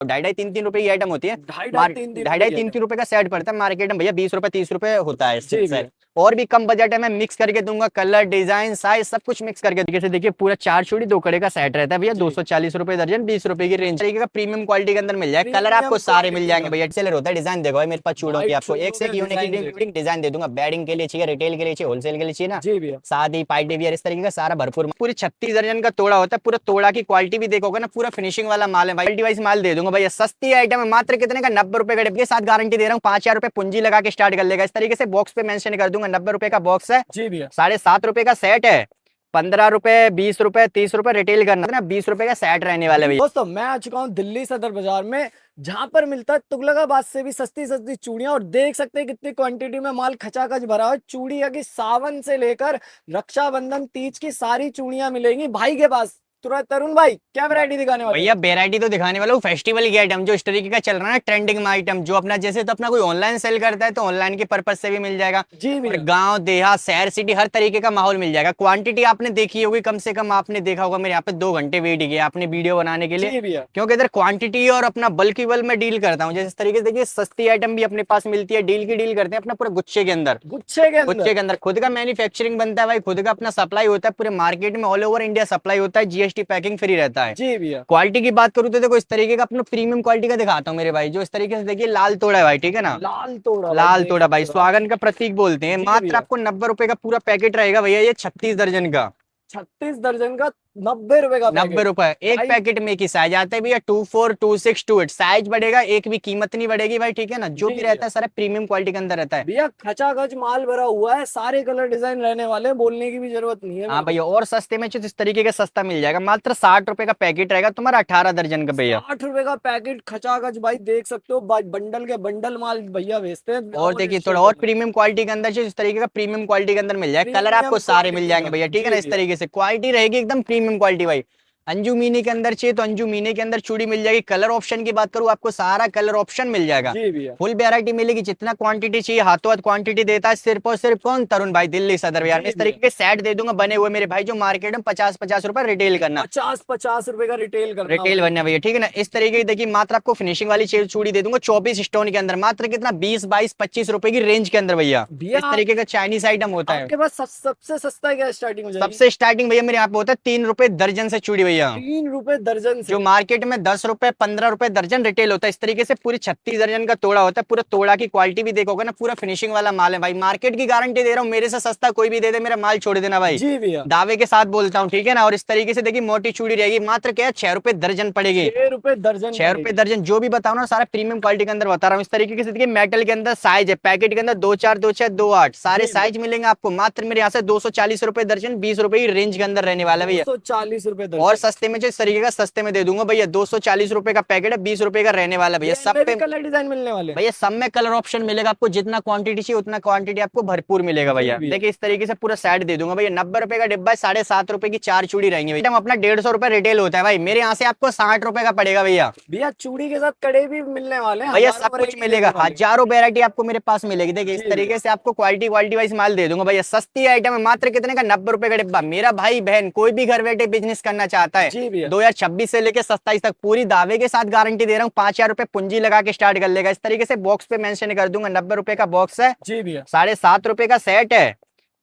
ढाई ढाई तीन तीन रुपए की आइटम होती है। ढाई ढाई तीन तीन ढाई रुपए ढाई की तीन आइटम। तीन रुपए का सेट पड़ता है मार्केट में भैया, 20 रुपए 30 रुपए होता है जी सेट। भैया। और भी कम बजट है, मैं मिक्स करके दूंगा, कलर डिजाइन साइज सब कुछ मिक्स करके। जैसे देखिए पूरा 4 चूड़ी 2 कड़े का सेट रहता है भैया, जी 240 रुपए दर्जन, 20 रुपए की रेंज तरीके का प्रीमियम क्वालिटी के अंदर मिल जाए। कलर प्रीमियम आपको सारे मिल क्वालिटी जाएंगे का। भैया, सेलर होता है। डिजाइन देखो भाई मेरे पास चूड़ों भाई की, आपको एक चूड़ों से के एक यूनिक डिजाइन देख। डिजाइन दे दूंगा। बेडिंग के लिए चाहिए, रिटेल के लिए चाहिए, होलसेल के लिए चाहिए ना, जी भैया। शादी पार्टी वियर इस तरीके का सारा भरपूर। पूरी 36 दर्जन का तोड़ा होता है। पूरा तोड़ा की क्वालिटी भी देखोगे ना, पूरा फिनिशिंग वाला माल है भाई। डिवाइस माल दे दूंगा भैया, सस्ती आइटम है, मात्र कितने का, 90 रुपए का डिब्बे के साथ गारंटी दे रहा हूँ। 5,000 रुपए पूंजी लगा के स्टार्ट कर लेगा। इस तरीके से बॉक्स पे मेंशन कर दूंगा, 90 रुपए का बॉक्स है, जी भैया। 7.5 रुपए का सेट है, 15 रुपए 20 रुपए 30 रुपए रिटेल करना है ना, 20 रुपए का सेट रहने वाला है भैया। दोस्तों मैं आ चुका हूँ दिल्ली सदर बाजार में, जहां पर मिलता है तुगलकाबाद से भी सस्ती सस्ती चूड़ियां। और देख सकते हैं कितनी क्वांटिटी में माल खचाखच भरा है। चूड़िया की सावन से लेकर रक्षाबंधन तीज की सारी चूड़ियां मिलेंगी भाई के पास। तुरंत तरुण भाई क्या वैरायटी दिखाने वाले हो? भैया वैरायटी तो दिखाने वाला हूँ फेस्टिवल की आइटम, जो इस तरीके का चल रहा है ना ट्रेंडिंग में आइटम, जो अपना जैसे तो अपना कोई ऑनलाइन सेल करता है तो ऑनलाइन के पर्पज से भी मिल जाएगा। जी और भैया। गांव देहात शहर सिटी हर तरीके का माहौल मिल जाएगा। क्वांटिटी आपने देखी होगी, कम से कम आपने देखा होगा मेरे यहाँ पे 2 घंटे वेट किया आपने वीडियो बनाने के लिए, जी भैया। क्योंकि इधर क्वांटिटी और अपना बल्क में डील करता हूँ। जैसे इस तरीके से देखिए सस्ती आइटम भी अपने पास मिलती है, डील की डील करते हैं अपना पूरे गुच्छे के अंदर। गुच्छे के अंदर। गुच्छे के अंदर खुद का मैन्युफैक्चरिंग बनता है भाई, खुद का अपना सप्लाई होता है, पूरे मार्केट में ऑल ओवर इंडिया सप्लाई होता है, जीएसटी पैकिंग फ्री रहता है। जी भैया। क्वालिटी की बात करूँ तो देखो इस तरीके का अपना प्रीमियम क्वालिटी का दिखाता हूँ मेरे भाई। जो इस तरीके से देखिए लाल तोड़ा है भाई, ठीक है ना, लाल तोड़ा भाई लाल देख तोड़ा भाई सकते हो आप। सुहागन का प्रतीक बोलते हैं। जी मात्र भैया। आपको 90 रुपए का पूरा पैकेट रहेगा भैया, ये 36 दर्जन का। 36 दर्जन का 90 रुपए का 90 रुपए एक भाई। पैकेट में की साइज आता है भैया, 24 26 28 साइज बढ़ेगा, एक भी कीमत नहीं बढ़ेगी भाई, ठीक है ना। जो जी भी भैया। रहता है सारा प्रीमियम क्वालिटी के अंदर रहता है। भैया खचाखच माल भरा हुआ है, सारे कलर डिजाइन रहने वाले हैं, बोलने की भी जरूरत नहीं है हाँ मेरे को। भैया, और सस्ते में कुछ इस तरीके का सस्ता मिल जाएगा। मात्र 60 रुपए का पैकेट रहेगा तुम्हारा, 18 दर्जन का भैया। 60 रुपए का पैकेट खचाखच भाई देख सकते हो। बंडल के बंडल माल भैया बेचते हैं, और और देखिए थोड़ा और निश्चिंत प्रीमियम क्वालिटी के अंदर जो इस तरीके का प्रीमियम क्वालिटी के अंदर मिल जाए। कलर प्रीमियम आपको सारे मिल क्वालिटी जाएंगे का। भैया, ठीक है जी ना। इस भैया। तरीके से क्वालिटी रहेगी एकदम प्रीमियम क्वालिटी भाई। अंजू मीनी के अंदर चाहिए तो अंजू मीनी के अंदर चूड़ी मिल जाएगी। कलर ऑप्शन की बात करूँ, आपको सारा कलर ऑप्शन मिल जाएगा, जी भैया। फुल वैरायटी मिलेगी। जितना क्वांटिटी चाहिए हाथों हाथ क्वांटिटी देता है सिर्फ और सिर्फ कौन, तरुण भाई, दिल्ली सदर बाजार में। जी इस भैया। तरीके के सेट दे दूंगा बने हुए मेरे भाई, जो मार्केट में 50-50 रुपए रिटेल करना, 50-50 रुपए का रिटेल करना रिटेल भाई। बनना भैया, ठीक है ना। इस तरीके की देखिए मात्र आपको फिनिशिंग वाली चूड़ी दे दूंगा 24 स्टोन के अंदर, मात्र कितना 20 22 25 रुपए की रेंज के अंदर भैया। भैया इस तरीके का चाइनीज आइटम होता है। आपके पास सबसे सस्ता क्या स्टार्टिंग हो जाएगी? सबसे स्टार्टिंग भैया मेरे यहाँ पे होता है 3 रुपए दर्जन से चूड़ी भैया, 3 रुपए दर्जन जो से। मार्केट में 10 रुपए 15 रुपए दर्जन रिटेल होता है। इस तरीके से पूरी 36 दर्जन का तोड़ा होता है। पूरा तोड़ा की क्वालिटी भी देखोगे ना, पूरा फिनिशिंग वाला माल है भाई। मार्केट की गारंटी दे रहा हूँ, मेरे से सस्ता कोई भी दे दे मेरा माल छोड़ देना भाई, जी भैया। दावे के साथ बोलता हूँ, ठीक है ना। और इस तरीके से देखिए मोटी चूड़ी रहेगी, मात्र क्या है 6 रुपए दर्जन पड़ेगी, 6 रुपए दर्जन 6 रुपए पड़ेगी। दर्जन। जो भी बताओ ना सारा प्रीमियम क्वालिटी के अंदर बता रहा हूँ। इस तरीके से देखिए मेटल के अंदर साइज है, पैकेट के अंदर 2 4 2 6 2 8 सारे जी भैया। साइज मिलेंगे आपको। मात्र मेरे यहाँ से 240 रुपए दर्जन, 20 रुपए की रेंज के अंदर रहने वाला है भैया। 240 रुपए और दर्जन। सस्ते में जो इस तरीके का सस्ते में दे दूंगा भैया, 240 रुपए का पैकेट है, 20 रुपए का रहने वाला भैया। ये सब इनमें भी पे कलर डिजाइन मिलने वाले हैं। भैया सब में कलर ऑप्शन मिलेगा आपको, जितना क्वांटिटी चाहिए उतना क्वांटिटी आपको भरपूर मिलेगा जी भैया। भैया। देखिए इस तरीके से पूरा सेट दे दूंगा भैया। 90 रुपए का डिब्बा है, 7.5 रुपए की 4 चूड़ी रहेंगी भैया। अपना 150 रुपए रिटेल होता है भाई, मेरे यहाँ से आपको 60 रुपए का पड़ेगा भैया। भैया चूड़ी के साथ कड़े भी मिलने वाले हैं, भैया हजारों सब कुछ वैरायटी मिलेगा, देने वाले हैं। हजारों वैरायटी आपको मेरे पास मिलेगी। देखिए इस जी भैया। तरीके से आपको क्वालिटी क्वालिटी वाइज माल दे दूंगा भैया। सस्ती आइटम है, मात्र कितने का, 90 रुपए का डिब्बा। मेरा भाई बहन कोई भी घर बैठे बिजनेस करना चाहता है, जी भैया। 2026 से लेकर 27 तक पूरी दावे के साथ गारंटी दे रहा हूँ, 5,000 रुपए पूंजी लगा के स्टार्ट कर लेगा। इस तरीके से बॉक्स पे मेंशन कर दूंगा, 90 रुपए का बॉक्स है, जी भैया। 7.5 रुपए का सेट है,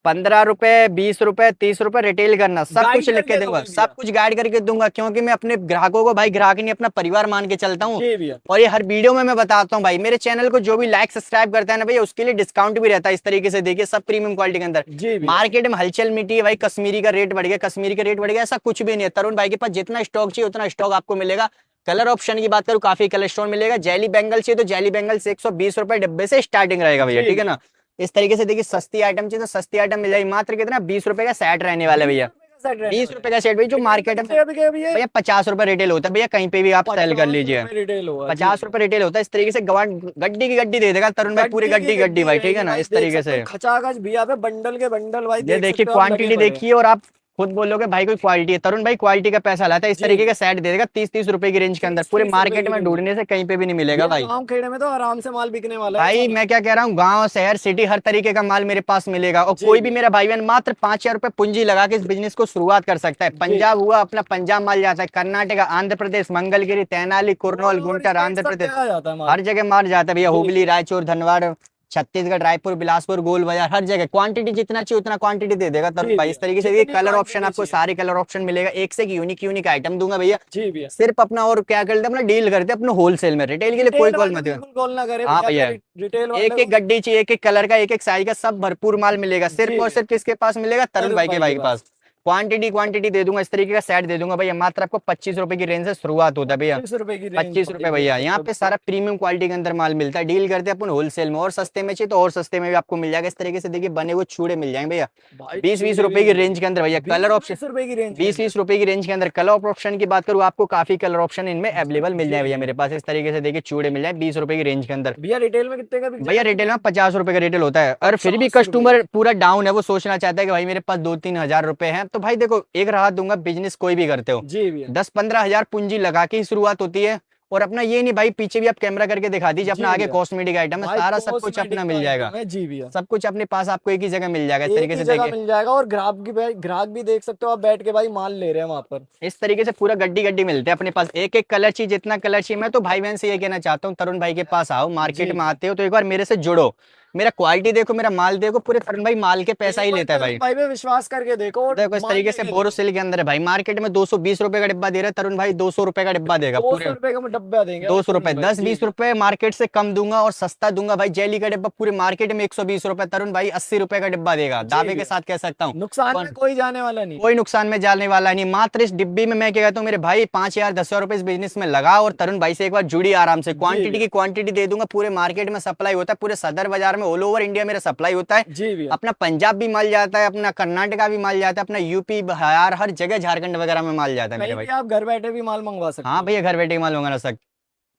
15 रुपए 20 रुपए 30 रुपए रिटेल करना, सब गाइड कुछ लिख के करके दूंगा, दोगे सब भैया? कुछ गाइड करके दूंगा। क्योंकि मैं अपने ग्राहकों को भाई ग्राहक नहीं अपना परिवार मान के चलता हूँ। जी भैया। और ये हर वीडियो में मैं बताता हूँ भाई, मेरे चैनल को जो भी लाइक सब्सक्राइब करता है ना भैया, उसके लिए डिस्काउंट भी रहता है। इस तरीके से देखिए सब प्रीमियम क्वालिटी के अंदर। जी भैया। मार्केट में हलचल मिट्टी है भाई, कश्मीरी का रेट बढ़ गया, कश्मीरी का रेट बढ़ गया, ऐसा कुछ भी नहीं है। तरुण भाई के पास जितना स्टॉक चाहिए उतना स्टॉक आपको मिलेगा। कलर ऑप्शन की बात करूँ, काफी कलर स्टोन मिलेगा। जेली बेंगल चाहिए तो जेली बेंगल से 120 रुपए डिब्बे से स्टार्टिंग रहेगा भैया, जी ठीक है ना। इस तरीके से देखिए सस्ती आइटम चाहिए तो सस्ती आइटम मिल जाएगी। मात्र कितना 20 रुपए का सेट रहने वाला है 20 भैया, रुपए का सेट रहने 20 रुपए का सेट भाई, जो मार्केट में भैया 50 रुपए रिटेल होता है भैया, कहीं पे भी आप सेल कर 50 लीजिए। रुपए रिटेल हुआ। जी 50 रुपए रिटेल होता है। इस तरीके से गड्डी की गड्डी दे देगा तरुण भाई, पूरी गड्डी की गड्डी गड्डी भाई, ठीक रहेगी है ना। भाई, इस देख तरीके सकते हो से खचाखच भैया पे बंडल के बंडल भाई ये देख देखिए सकते हो आप, लगे क्वांटिटी पड़े हैं। देखिए, और आप खुद बोलोगे भाई कोई क्वालिटी है, तरुण भाई क्वालिटी का पैसा लाता है, इस जी। तरीके का सेट दे देगा 30-30 रुपए की रेंज के अंदर, 30 पूरे 30 रुपए मार्केट की में रेंज। ढूंढने से कहीं पे भी नहीं मिलेगा भैया भाई। गाँव खेड़े में तो आराम से माल बिकने वाला है भाई सारा। मैं क्या कह रहा हूँ, गांव शहर सिटी हर तरीके का माल मेरे पास मिलेगा, और जी कोई भी भैया। मेरा भाई बहन मात्र 5,000 रुपए पूंजी लगा के इस बिजनेस को शुरुआत कर सकता है। जी। पंजाब हुआ अपना, पंजाब माल जाता है, Karnataka, Andhra Pradesh, Mangalagiri, Tenali, Kurnool, all over Guntur, state Andhra सब प्रदेश, जगह जाता है माल। हर जगह माल जाता है भैया। जी हुबली, रायचूर, धनबाद, छत्तीसगढ़, रायपुर, बिलासपुर, गोल बाजार, हर जगह क्वांटिटी जितना चाहिए उतना क्वांटिटी दे देगा तरुण जी भाई। इस भैया, तरीके से ये जितनी कलर ऑप्शन क्वांटिटी आपको चाहिए। सारे कलर ऑप्शन मिलेगा, एक से एक यूनिक यूनिक आइटम दूंगा भैया। जी भैया। सिर्फ अपना, और क्या करते हैं अपना डील करते हैं अपना होलसेल में, रिटेल के लिए कोई रिटेल कॉल वाले मत करो। बिल्कुल कॉल ना करे हाँ भैया, भैया, रिटेल वाले एक एक को। गड्डी चाहिए, एक एक कलर का, एक एक साइज का, सब भरपूर माल मिलेगा। सिर्फ जी और भैया, सिर्फ किसके पास मिलेगा, तरुण तरुण भाई के भाई के भाई के पास। पास। क्वांटिटी क्वांटिटी दे दूंगा, इस तरीके का सेट दे दूंगा भैया। मात्र आपको 25 रुपए की रेंज से शुरुआत होता है भैया। 25 रुपए की रेंज 25 रुपए देख भैया, यहाँ सकते पे हो। सारा प्रीमियम क्वालिटी के अंदर माल मिलता है। डील करते हैं अपन होलसेल में, और सस्ते में चाहिए तो और सस्ते में भी आपको मिल जाएगा। इस तरीके से देखिए बने हुए चूड़े मिल जाएंगे भैया, भाई 20-20 चूड़े भी रुपए की मिलेंगे। रेंज के अंदर भैया। कलर बीस ऑप्शन बीस रुपए की रेंज के 20-20 अंदर। रुपए की रेंज के अंदर। कलर ऑप्शन की बात करूँ, आपको काफी कलर ऑप्शन इनमें अवेलेबल मिल जी जाए भैया भैया। मेरे पास। इस तरीके से देखिए चूड़े मिल जाए 20 रुपए की रेंज के अंदर। भैया रिटेल में कितने का बिक भैया जाएगा रिटेल चूड़ा? में 50 रुपए का रिटेल होता है, और फिर भी 50 रुपए का। कस्टमर पूरा डाउन है, वो सोचना चाहता है कि भाई मेरे पास 2-3 हजार रुपए हैं, तो भाई देखो एक राहत दूंगा, बिजनेस कोई भी करते हो जी भैया। 10-15 हजार पूंजी लगा के ही शुरुआत होती है। और अपना ये नहीं भाई, पीछे भी आप कैमरा करके दिखा दीजिए, अपना जी आगे भैया। कॉस्मेटिक आइटम है, भाई सारा सब कुछ कॉस्मेटिक अपना का मिल जाएगा। आइटम है। जी भैया। सब कुछ अपने पास आपको एक ही जगह मिल जाएगा। इस एक तरीके ही से जगह देखिए, मिल जाएगा, और ग्राहक भी देख सकते हो आप बैठ के भाई माल ले रहे हैं वहां पर। इस तरीके से पूरा गड्डी गड्डी मिलते हैं अपने पास। एक एक कलर चाहिए, जितना कलर चाहिए। मैं तो भाई बहन से ये कहना चाहता हूँ, तरुण भाई के पास आओ, मार्केट जी में भैया। आते हो तो एक बार मेरे से जुड़ो, मेरा क्वालिटी देखो, मेरा माल देखो। पूरे तरुण भाई माल के पैसा एक ही बार लेता है तरुण भाई। भाई पे विश्वास करके देखो और देखो इस माल तरीके से लेके देखो। बोरोसिल के अंदर है भाई, मार्केट में 220 रुपए का डिब्बा दे रहा है, तरुण भाई 200 रुपए का डिब्बा देगा दो पूरे। सौ रुपए का डब्बा देंगे भाई 200 रुपए, तरुण भाई। दस जी बीस भैया। रुपए मार्केट से कम दूंगा और सस्ता दूंगा भाई। जेली का डिब्बा पूरे मार्केट में 120 रुपए, तरुण भाई 80 रुपए का डिब्बा देगा, जी दावे के भैया। साथ कह सकता हूँ। नुकसान में कोई जाने वाला नहीं। कोई नुकसान में जाने वाला नहीं। मात्र इस डिब्बी में मैं क्या कहता हूँ मेरे भाई, 5,000-10,000 रुपए इस बिजनेस में लगा, और तरुण भाई से एक बार जुड़ी आराम से। जी क्वांटिटी भैया। की क्वांटिटी दे दूंगा, पूरे मार्केट में सप्लाई होता है, पूरे सदर बाजार में ऑल ओवर इंडिया मेरा सप्लाई होता है। जी भैया। अपना पंजाब भी माल जाता है, अपना कर्नाटका भी माल जाता है, अपना यूपी, बिहार, हर जगह, झारखंड वगैरह में माल जाता है मेरे कहीं भाई। भी आप घर बैठे भी माल मंगवा सकते हाँ हैं। भैया, घर बैठे माल मंगा सकते।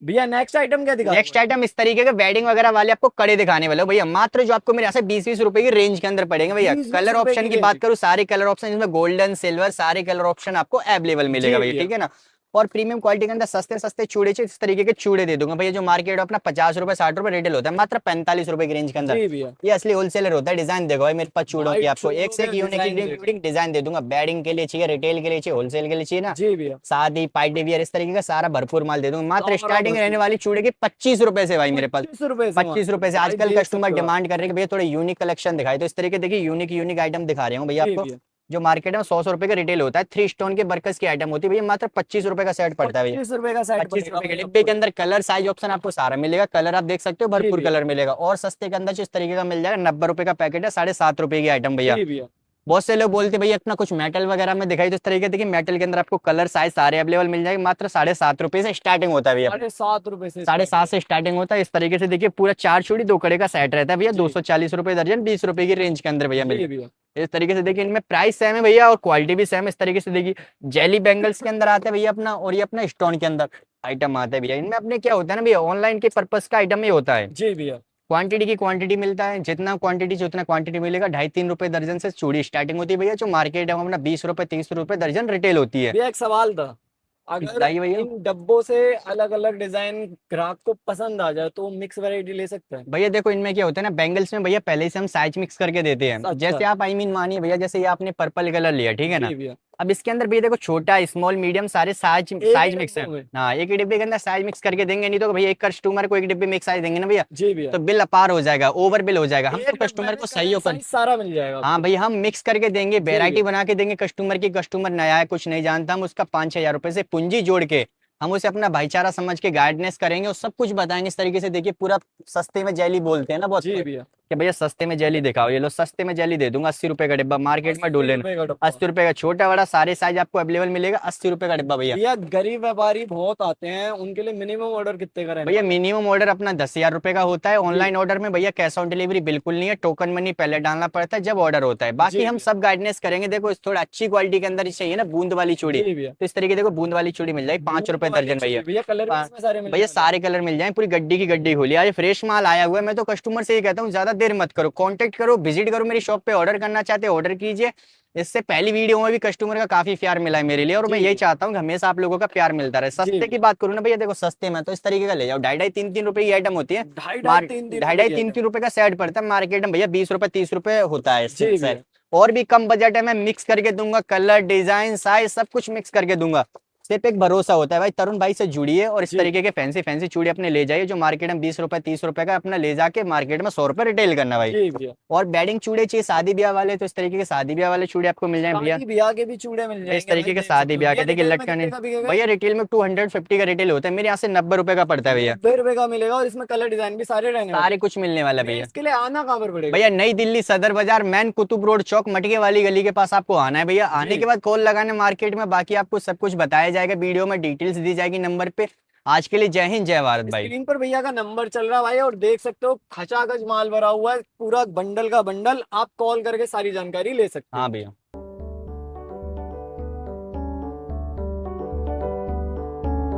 भैया नेक्स्ट आइटम क्या दिखा नेक्स्ट आइटम इस तरीके के वेडिंग वगैरह वाले आपको कड़े दिखाने वाले हो भैया, मात्र जो आपको मेरे यहाँ से 20-20 रुपए की रेंज के अंदर पड़ेंगे भैया। 20-20 कलर रुपए ऑप्शन की की रेंज। बात करूँ, सारे कलर ऑप्शन इसमें गोल्डन, सिल्वर, सारे कलर ऑप्शन आपको अवेलेबल जी मिलेगा भैया, भैया। ठीक है ना। और प्रीमियम क्वालिटी के अंदर सस्ते सस्ते चूड़े चाहिए, इस तरीके के चूड़े दे दूंगा भैया। जो मार्केट में अपना 50 रुपए 60 रुपए रिटेल होता है, मात्र 45 रुपए की रेंज के अंदर। जी भैया। ये असली होलसेलर होता है। डिजाइन देखो भाई मेरे पास चूड़ों की, भाई आपको एक चूड़ों से के एक यूनिक डिजाइन देखो। यूनिक डिजाइन दे दूंगा। वेडिंग के लिए चाहिए, रिटेल के लिए चाहिए, होलसेल के लिए चाहिए ना, जी भैया। शादी पार्टी वियर, इस तरीके का सारा भरपूर माल दे दूंगा। मात्र सारा स्टार्टिंग रहने भरपूर। वाली चूड़े की 25 रुपए से भाई मेरे पास। 25 रुपए से 25 रुपए से भाई आजकल देख कस्टमर सकते हो आप। डिमांड कर रहे हैं कि भैया थोड़े यूनिक कलेक्शन दिखाए, तो इस तरीके देखिए यूनिक यूनिक आइटम दिखा रहे हूँ भैया जी आपको। भैया। जो मार्केट में 100 रुपए का रिटेल होता है, 3 स्टोन के बर्कस की आइटम होती है भैया, मात्र 25 रुपए का सेट पड़ता है भैया। 25 रुपए का सेट 25 रुपए के पड़ेगा डिब्बे के पूरे। अंदर कलर साइज ऑप्शन आपको सारा मिलेगा। कलर आप देख सकते हो, जी भरपूर भैया। कलर मिलेगा। और सस्ते के अंदर जो इस तरीके का मिल जाएगा, 90 रुपए का पैकेट है, 7.5 रुपए की आइटम भैया। जी भैया। बहुत से लोग बोलते हैं भैया अपना कुछ मेटल वगैरह में दिखाई, तो इस तरीके देखिए मेटल के अंदर आपको कलर साइज सारे अवेलेबल मिल जाएंगे। मात्र 7.5 रुपए से स्टार्टिंग होता है भैया। 7.5 रुपए से 7.5 से स्टार्टिंग होता है। इस तरीके से देखिए पूरा 4 चूड़ी 2 कड़े का सेट रहता है भैया। जी। 240 रुपए दर्जन, 20 रुपए की रेंज के अंदर भैया जी मिल भैया। इस तरीके से देखिए इनमें प्राइस सेम है भैया, और क्वालिटी भी सेम है। इस तरीके से देखिए जेली बैंगल्स के अंदर आता है भैया अपना, और ये अपना स्टोन के अंदर आइटम आता है भैया। इनमें अपने क्या होता है ना भैया, ऑनलाइन के पर्पस का आइटम ही होता है। जी भैया। क्वांटिटी की क्वांटिटी मिलता है, जितना क्वांटिटी चाहिए उतना क्वांटिटी मिलेगा। 2.5-3 रुपए दर्जन से चूड़ी स्टार्टिंग होती है भैया। जो मार्केट है वो अपना 20 रुपए 30 रुपए दर्जन रिटेल होती है। भैया एक सवाल था, अगर बताइए भैया। इन डब्बों से अलग अलग डिजाइन ग्राहक को पसंद आ जाए तो मिक्स वैरायटी ले सकते हैं? भैया देखो इनमें क्या होता है ना, बैंगल्स में भैया पहले से हम साइज मिक्स करके देते हैं। अच्छा। जैसे आप मानिए भैया, जैसे ये आपने पर्पल कलर लिया, ठीक है ना। जी भैया। अब इसके अंदर भैया देखो छोटा स्मॉल मीडियम सारे साइज एक ही साइज मिक्स है। डब्बों में? हाँ, एक ही डिब्बे के अंदर साइज मिक्स करके देंगे, नहीं तो भैया एक कस्टमर को एक डिब्बे में एक साइज देंगे ना भैया, जी भैया। तो बिल अपार हो जाएगा, ओवर बिल हो जाएगा। हम एक तो डब्बे कस्टमर में को कलर सही होकर, साइज सारा मिल जाएगा हाँ आपको। भैया हम मिक्स करके देंगे, वेरायटी भैया। बना के देंगे कस्टमर की। कस्टमर नया है, कुछ नहीं जानता, हम उसका 5-6 हजार रुपए से पूंजी जोड़ के हम उसे अपना भाईचारा समझ के गाइडनेस करेंगे और सब कुछ बताएंगे। इस तरीके से देखिए पूरा सस्ते में जेली बोलते हैं ना बहुत, जी भैया। कि भैया सस्ते में जेली दिखाओ, ये लो सस्ते में जेली दे दूंगा। 80 रुपए का डिब्बा, मार्केट में 80 ढूंढ लेना। रुपए का डब्बा। 80 रुपए का छोटा बड़ा सारे साइज आपको अवेलेबल मिलेगा। 80 रुपए का डिब्बा भैया। भैया गरीब व्यापारी बहुत आते हैं, उनके लिए मिनिमम ऑर्डर कितने का रहने भैया वाला है? मिनिमम ऑर्डर अपना 10,000 रुपए का होता है। जी। ऑनलाइन ऑर्डर में भैया कैश ऑन डिलीवरी बिल्कुल नहीं है, टोकन मनी पहले डालना पड़ता है जब ऑर्डर होता है। बाकी जी हम भैया। सब गाइडनेस करेंगे। देखो इस थोड़ा अच्छी क्वालिटी के अंदर ही चाहिए ना बूंद वाली चूड़ी, जी भैया। तो इस तरीके देखो बूंद वाली चूड़ी मिल जाएगी 5 रुपए वाली दर्जन भैया। चूड़ी भैया, कलर भी इसमें सारे मिल भैया जाएंगे। सारे कलर मिल जाएंगे, पूरी गड्डी की गड्डी खोली। आज फ्रेश माल आया हुआ है, मैं तो कस्टमर से ये कहता हूँ ज्यादा देर मत करो, कांटेक्ट करो, विजिट करो मेरी शॉप पे, ऑर्डर करना चाहते हो ऑर्डर कीजिए। इससे पहली वीडियो में भी कस्टमर का काफी प्यार मिला है मेरे लिए, और मैं जी यही जी चाहता हूँ कि हमेशा आप लोगों का प्यार मिलता रहे। जी सस्ते की भैया, बात करूँ ना भैया, देखो सस्ते में तो इस तरीके का ले जाओ, 2.5-3 रुपए की आइटम होती है। ढाई ढाई मार तीन तीन ढाई रुपए ढाई की तीन आइटम। तीन रुपए का सेट पड़ता है, मार्केट में भैया 20 रुपए 30 रुपए होता है जी सेट। भैया, और भी कम बजट है, मैं मिक्स करके दूंगा, कलर डिजाइन साइज सब कुछ मिक्स करके दूंगा। सिर्फ एक भरोसा होता है भाई, तरुण भाई से जुड़िए और इस जी तरीके के फैंसी फैंसी चूड़ी अपने ले जाइए, जो मार्केट में 20 रुपए 30 रुपए का अपना ले जाके मार्केट में 100 रुपए रिटेल करना भाई। जी भैया। और बेडिंग चूड़े चाहिए शादी ब्याह वाले, तो इस तरीके के शादी ब्याह वाले चूड़े आपको मिल जाए भैया। शादी ब्याह के भी चूड़े मिल इस जाएंगे भाई, तरीके के देख शादी सकते हो ब्याह भैया। के देखिए रिटेल में लटकन कितने का बिकेगा? भैया रिटेल में 250 का रिटेल होता है, मेरे यहाँ से 90 रुपए का पड़ता है भैया। 90 रुपए का मिलेगा और इसमें कलर डिजाइन भी सारे रहने वाले सारे कुछ मिलने वाला है हैं। भैया। इसके लिए आना कहाँ पर पड़ेगा? भैया नई दिल्ली सदर बाजार मैन कुतुब रोड चौक मटके वाली गली के पास आपको आना है भैया। आने जी के बाद कॉल लगाने मार्केट में, बाकी आपको सब कुछ बताया जाएगा, वीडियो में डिटेल्स दी जाएगी नंबर पे। आज के लिए जय हिंद जय भारत भाई। स्क्रीन पर भैया का नंबर चल रहा है भाई, और देख सकते हो खचाखच माल भरा हुआ है, पूरा बंडल का बंडल। आप कॉल करके सारी जानकारी ले सकते हो। हाँ भैया।